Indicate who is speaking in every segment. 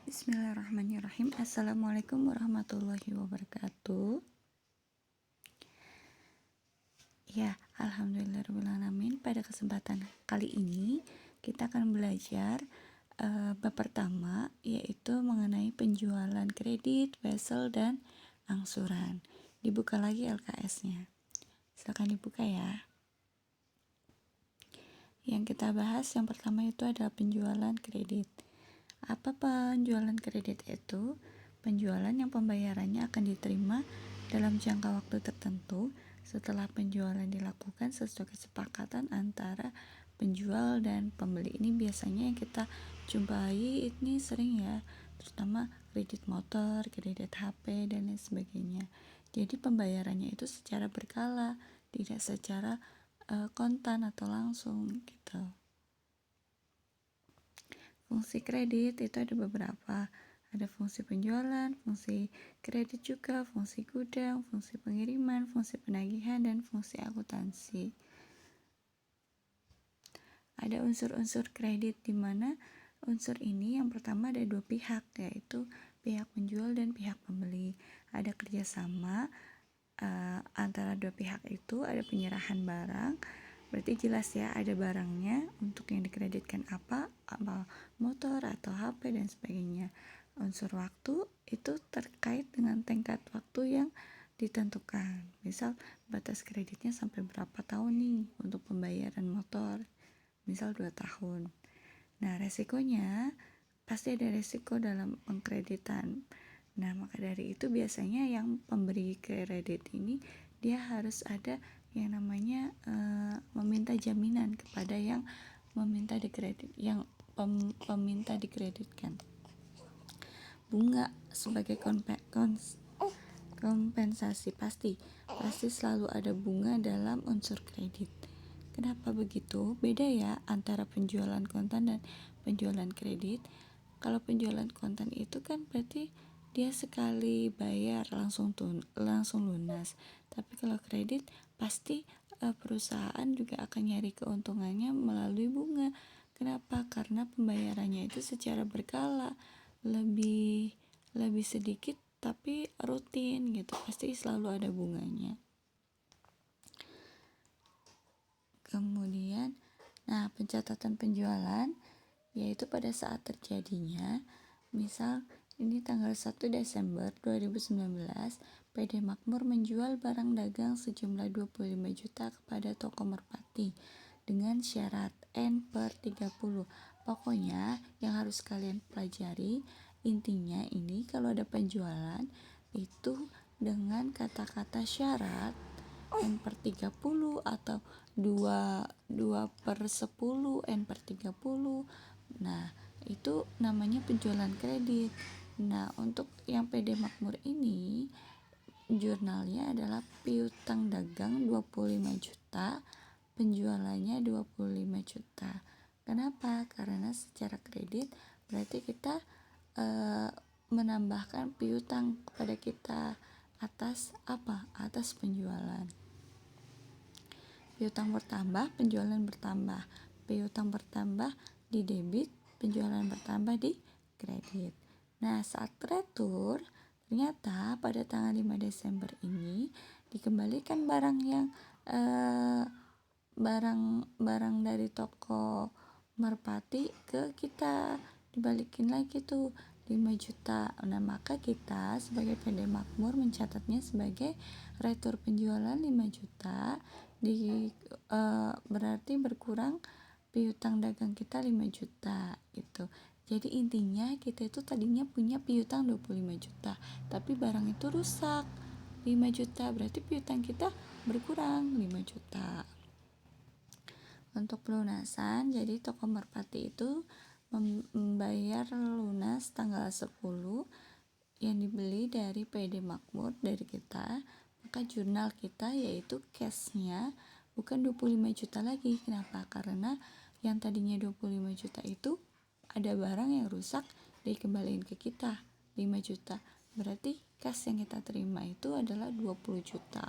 Speaker 1: Bismillahirrahmanirrahim. Assalamualaikum warahmatullahi wabarakatuh. Ya, alhamdulillahirrahmanirrahim. Pada kesempatan kali ini kita akan belajar bab pertama, yaitu mengenai penjualan kredit, wesel, dan angsuran. Dibuka lagi LKS-nya. Silakan dibuka ya. Yang kita bahas yang pertama itu adalah penjualan kredit. Apa penjualan kredit itu? Penjualan yang pembayarannya akan diterima dalam jangka waktu tertentu setelah penjualan dilakukan sesuai kesepakatan antara penjual dan pembeli. Ini biasanya yang kita jumpai ini sering ya, terutama kredit motor, kredit HP, dan lain sebagainya. Jadi pembayarannya itu secara berkala, tidak secara kontan atau langsung gitu. Fungsi kredit itu ada beberapa. Ada fungsi penjualan, fungsi kredit juga, fungsi gudang, fungsi pengiriman, fungsi penagihan, dan fungsi akuntansi. Ada unsur-unsur kredit di mana unsur ini yang pertama ada dua pihak, yaitu pihak penjual dan pihak pembeli. Ada kerjasama antara dua pihak itu, ada penyerahan barang. Berarti jelas ya, ada barangnya untuk yang dikreditkan apa motor atau HP dan sebagainya. Unsur waktu itu terkait dengan tenggat waktu yang ditentukan. Misal batas kreditnya sampai berapa tahun nih untuk pembayaran motor, misal 2 tahun. Nah, resikonya pasti ada resiko dalam pengkreditan. Nah, maka dari itu biasanya yang pemberi kredit ini dia harus ada yang namanya meminta jaminan kepada yang meminta dikredit, yang peminta dikreditkan. Bunga sebagai kompensasi pasti selalu ada bunga dalam unsur kredit. Kenapa begitu? Beda ya antara penjualan kontan dan penjualan kredit. Kalau penjualan kontan itu kan berarti dia sekali bayar langsung lunas. Tapi kalau kredit pasti perusahaan juga akan nyari keuntungannya melalui bunga. Kenapa? Karena pembayarannya itu secara berkala, lebih sedikit tapi rutin gitu. Pasti selalu ada bunganya. Kemudian, pencatatan penjualan yaitu pada saat terjadinya, misal ini tanggal 1 Desember 2019, PD Makmur menjual barang dagang sejumlah 25 juta kepada toko Merpati dengan syarat N/30. Pokoknya yang harus kalian pelajari, intinya ini kalau ada penjualan itu dengan kata-kata syarat N/30 atau 2/10 N/30. Nah, itu namanya penjualan kredit. Nah, untuk yang PD Makmur ini jurnalnya adalah piutang dagang 25 juta, penjualannya 25 juta. Kenapa? Karena secara kredit berarti kita menambahkan piutang kepada kita atas apa? Atas penjualan. Piutang bertambah, penjualan bertambah. Piutang bertambah di debit, penjualan bertambah di kredit. Nah, saat retur, ternyata pada tanggal 5 Desember ini dikembalikan barang yang barang dari toko Merpati ke kita, dibalikin lagi tuh 5 juta. Nah, maka kita sebagai PD Makmur mencatatnya sebagai retur penjualan 5 juta berarti berkurang piutang dagang kita 5 juta gitu. Jadi intinya kita itu tadinya punya piutang 25 juta, tapi barang itu rusak 5 juta, berarti piutang kita berkurang 5 juta. Untuk pelunasan, jadi toko Merpati itu membayar lunas tanggal 10 yang dibeli dari PD Makmur dari kita. Maka jurnal kita yaitu cashnya bukan 25 juta lagi. Kenapa? Karena yang tadinya 25 juta itu ada barang yang rusak, dikembaliin ke kita 5 juta. Berarti cash yang kita terima itu adalah 20 juta.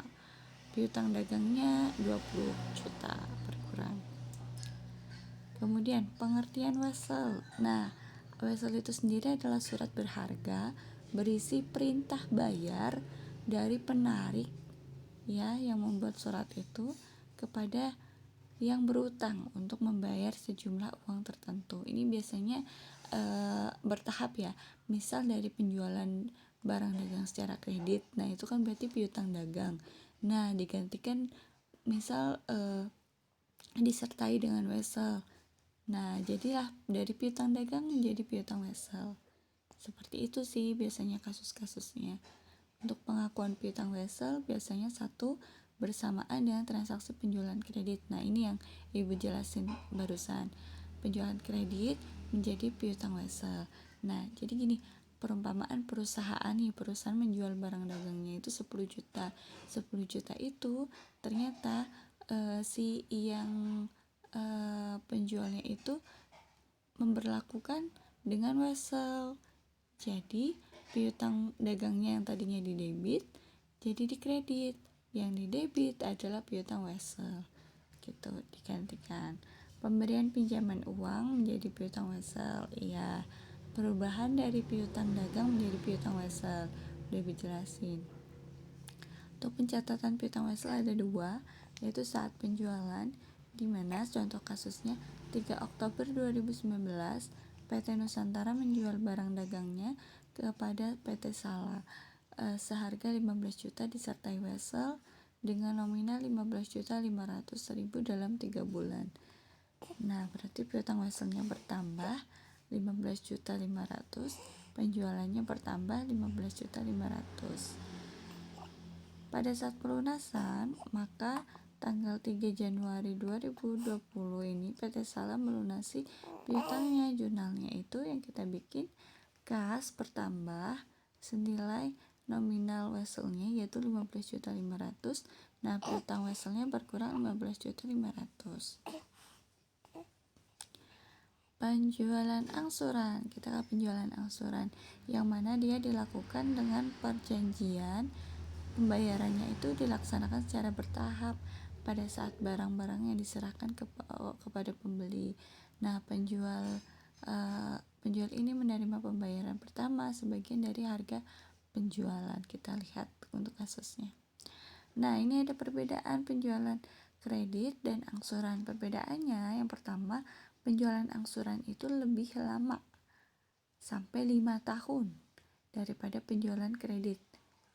Speaker 1: Piutang dagangnya 20 juta berkurang. Kemudian pengertian wesel. Nah, Wesel itu sendiri adalah surat berharga berisi perintah bayar dari penarik ya yang membuat surat itu kepada yang berutang untuk membayar sejumlah uang tertentu. Ini biasanya bertahap ya. Misal dari penjualan barang dagang secara kredit, nah itu kan berarti piutang dagang. Nah digantikan misal disertai dengan wesel. Nah jadilah dari piutang dagang menjadi piutang wesel. Seperti itu sih biasanya kasus-kasusnya. Untuk pengakuan piutang wesel biasanya satu bersamaan dengan transaksi penjualan kredit. Nah ini yang ibu jelasin barusan, penjualan kredit menjadi piutang wesel. Nah jadi gini, perumpamaan perusahaan menjual barang dagangnya itu 10 juta. 10 juta itu ternyata si yang penjualnya itu memberlakukan dengan wesel. Jadi piutang dagangnya yang tadinya di debit jadi di kredit. Yang di debit adalah piutang wesel. Gitu digantikan. Pemberian pinjaman uang menjadi piutang wesel. Iya. Perubahan dari piutang dagang menjadi piutang wesel. Udah dijelasin. Untuk pencatatan piutang wesel ada 2, yaitu saat penjualan, di mana contoh kasusnya 3 Oktober 2019 PT Nusantara menjual barang dagangnya kepada PT Sala seharga 15 juta disertai wesel dengan nominal 15.500.000 dalam 3 bulan. Nah, berarti piutang weselnya bertambah 15.500.000, penjualannya bertambah 15.500.000. Pada saat pelunasan, maka tanggal 3 Januari 2020 ini PT Sala melunasi piutangnya. Jurnalnya itu yang kita bikin kas bertambah senilai nominal weselnya yaitu 15.500.000. Nah, piutang weselnya berkurang 15.500.000. Penjualan angsuran, kita ke penjualan angsuran yang mana dia dilakukan dengan perjanjian. Pembayarannya itu dilaksanakan secara bertahap pada saat barang-barang yang diserahkan kepada pembeli. Nah, penjual ini menerima pembayaran pertama sebagian dari harga penjualan. Kita lihat untuk kasusnya. Nah, ini ada perbedaan penjualan kredit dan angsuran. Perbedaannya yang pertama, penjualan angsuran itu lebih lama, sampai 5 tahun daripada penjualan kredit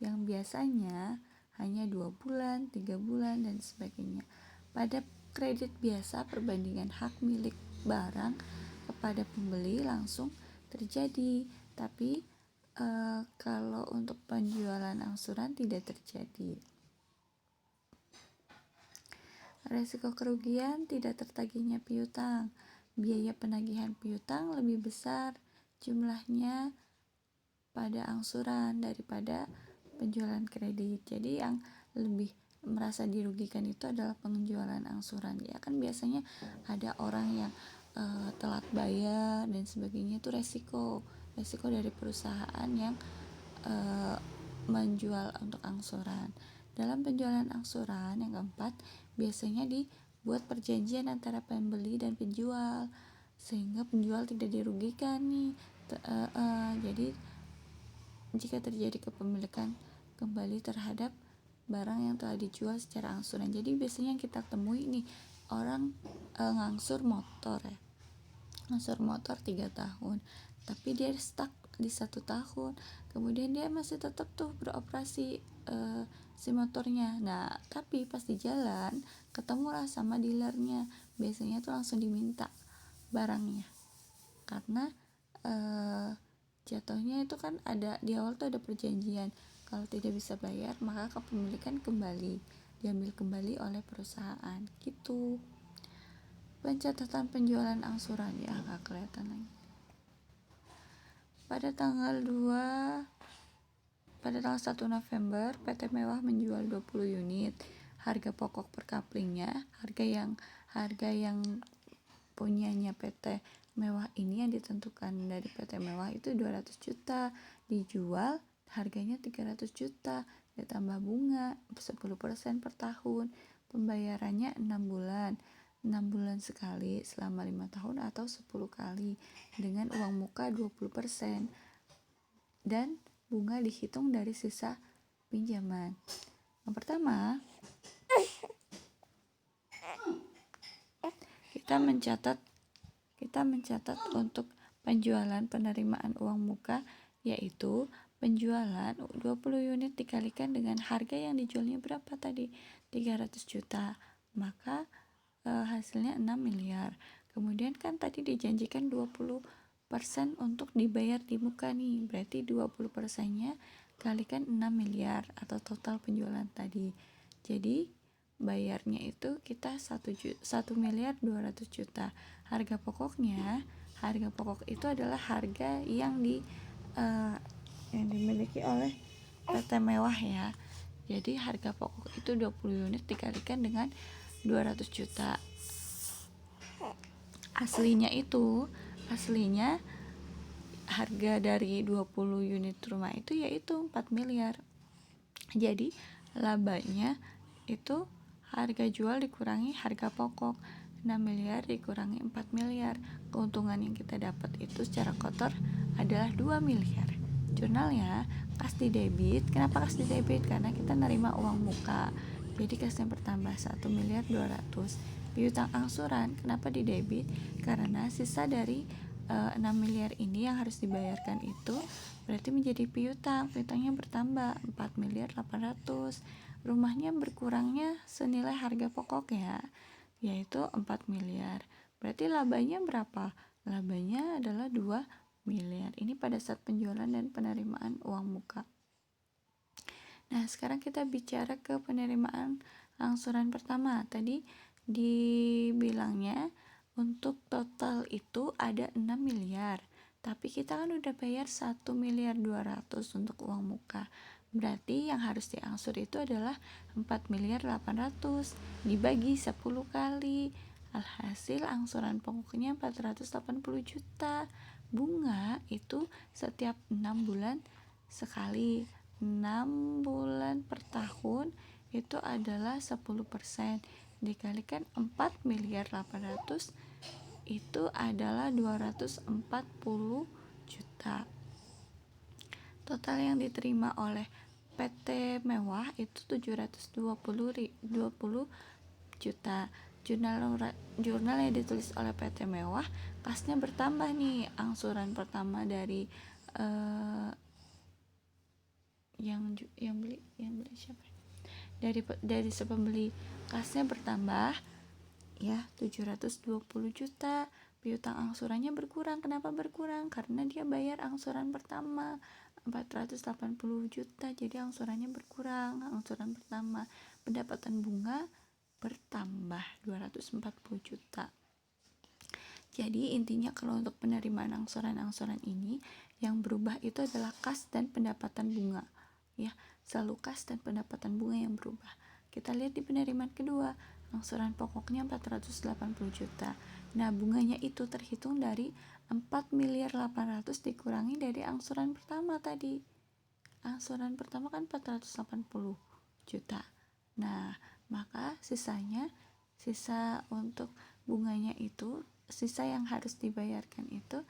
Speaker 1: yang biasanya hanya 2 bulan, 3 bulan, dan sebagainya. Pada kredit biasa, perbandingan hak milik barang kepada pembeli langsung terjadi, tapi kalau untuk penjualan angsuran tidak terjadi. Resiko kerugian tidak tertagihnya piutang. Biaya penagihan piutang lebih besar jumlahnya pada angsuran daripada penjualan kredit. Jadi yang lebih merasa dirugikan itu adalah penjualan angsuran. Ya kan biasanya ada orang yang telat bayar dan sebagainya, itu resiko dari perusahaan yang menjual untuk angsuran. Dalam penjualan angsuran yang keempat, biasanya dibuat perjanjian antara pembeli dan penjual sehingga penjual tidak dirugikan nih. Jadi jika terjadi kepemilikan kembali terhadap barang yang telah dijual secara angsuran. Jadi biasanya yang kita temui nih orang ngangsur motor ya, ngangsur motor 3 tahun, tapi dia stuck di 1 tahun, kemudian dia masih tetap tuh beroperasi si motornya. Nah tapi pas di jalan ketemulah sama dealernya, biasanya tuh langsung diminta barangnya karena jatuhnya itu kan ada di awal tuh ada perjanjian, kalau tidak bisa bayar maka kepemilikan kembali diambil kembali oleh perusahaan gitu. Pencatatan penjualan angsuran ya nggak kelihatan lagi. Pada tanggal 1 November PT Mewah menjual 20 unit. Harga pokok per kaplingnya, harga yang punyanya PT Mewah ini yang ditentukan dari PT Mewah itu 200 juta, dijual harganya 300 juta, ditambah bunga 10% per tahun, pembayarannya 6 bulan. 6 bulan sekali selama 5 tahun atau 10 kali dengan uang muka 20% dan bunga dihitung dari sisa pinjaman. Yang pertama, kita mencatat untuk penjualan penerimaan uang muka, yaitu penjualan 20 unit dikalikan dengan harga yang dijualnya berapa tadi? 300 juta. Maka hasilnya 6 miliar. Kemudian kan tadi dijanjikan 20% untuk dibayar di muka nih. Berarti 20%-nya kalikan 6 miliar atau total penjualan tadi. Jadi bayarnya itu kita 1 miliar 200 juta. Harga pokok itu adalah harga yang dimiliki oleh PT Mewah ya. Jadi harga pokok itu 20 unit dikalikan dengan 200 juta. Aslinya harga dari 20 unit rumah itu yaitu 4 miliar. Jadi labanya itu harga jual dikurangi harga pokok, 6 miliar dikurangi 4 miliar. Keuntungan yang kita dapat itu secara kotor adalah 2 miliar. Jurnalnya kas di debit. Kenapa kas di debit? Karena kita nerima uang muka. Jadi kasnya bertambah 1 miliar 200. Piutang angsuran kenapa di debit? Karena sisa dari 6 miliar ini yang harus dibayarkan itu berarti menjadi piutangnya bertambah 4 miliar 800. Rumahnya berkurangnya senilai harga pokok ya, yaitu 4 miliar. Berarti labanya berapa? Labanya adalah 2 miliar. Ini pada saat penjualan dan penerimaan uang muka. Nah, sekarang kita bicara ke penerimaan angsuran pertama. Tadi dibilangnya untuk total itu ada 6 miliar. Tapi kita kan udah bayar 1 miliar 200 untuk uang muka. Berarti yang harus diangsur itu adalah 4 miliar 800 dibagi 10 kali. Alhasil angsuran pokoknya 480 juta. Bunga itu setiap 6 bulan sekali. 6 bulan per tahun itu adalah 10%. Dikalikan 4 miliar 800 itu adalah 240 juta. Total yang diterima oleh PT Mewah itu 720 juta. Jurnal yang ditulis oleh PT Mewah, kasnya bertambah nih. Angsuran pertama dari yang beli siapa? Dari si pembeli, kasnya bertambah ya 720 juta. Piutang angsurannya berkurang. Kenapa berkurang? Karena dia bayar angsuran pertama 480 juta, jadi angsurannya berkurang. Angsuran pertama. Pendapatan bunga bertambah 240 juta. Jadi intinya kalau untuk penerimaan angsuran ini yang berubah itu adalah kas dan pendapatan bunga ya, selalu kas dan pendapatan bunga yang berubah. Kita lihat di penerimaan kedua, angsuran pokoknya 480 juta. Nah, bunganya itu terhitung dari 4 miliar 800 dikurangi dari angsuran pertama tadi. Angsuran pertama kan 480 juta. Nah, maka sisa untuk bunganya itu, sisa yang harus dibayarkan itu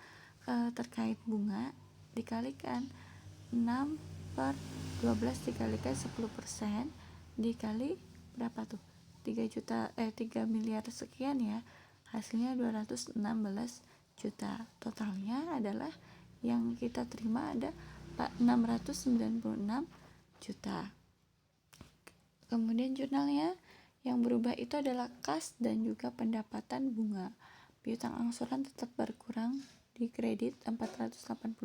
Speaker 1: terkait bunga dikalikan 6 per 12 dikalikan 10% dikali berapa tuh? 3 miliar sekian ya. Hasilnya 216 juta. Totalnya adalah yang kita terima ada 696 juta. Kemudian jurnalnya yang berubah itu adalah kas dan juga pendapatan bunga. Piutang angsuran tetap berkurang, di kredit 480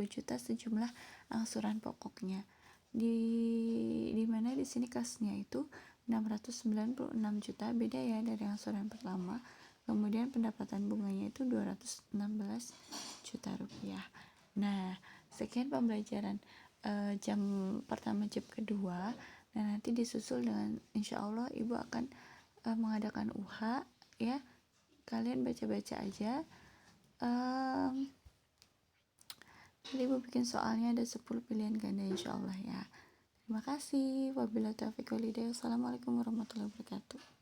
Speaker 1: juta sejumlah angsuran pokoknya. Di mana di sini kasnya itu 696 juta, beda ya dari angsuran pertama. Kemudian pendapatan bunganya itu 216 juta rupiah. Nah, sekian pembelajaran jam pertama jam kedua. Nah, nanti disusul dengan insya Allah ibu akan mengadakan UH ya. Kalian baca-baca aja. Ibu bikin soalnya ada 10 pilihan ganda insya Allah ya. Terima kasih. Wabillahi taufiq wal hidayah. Wassalamualaikum warahmatullahi wabarakatuh.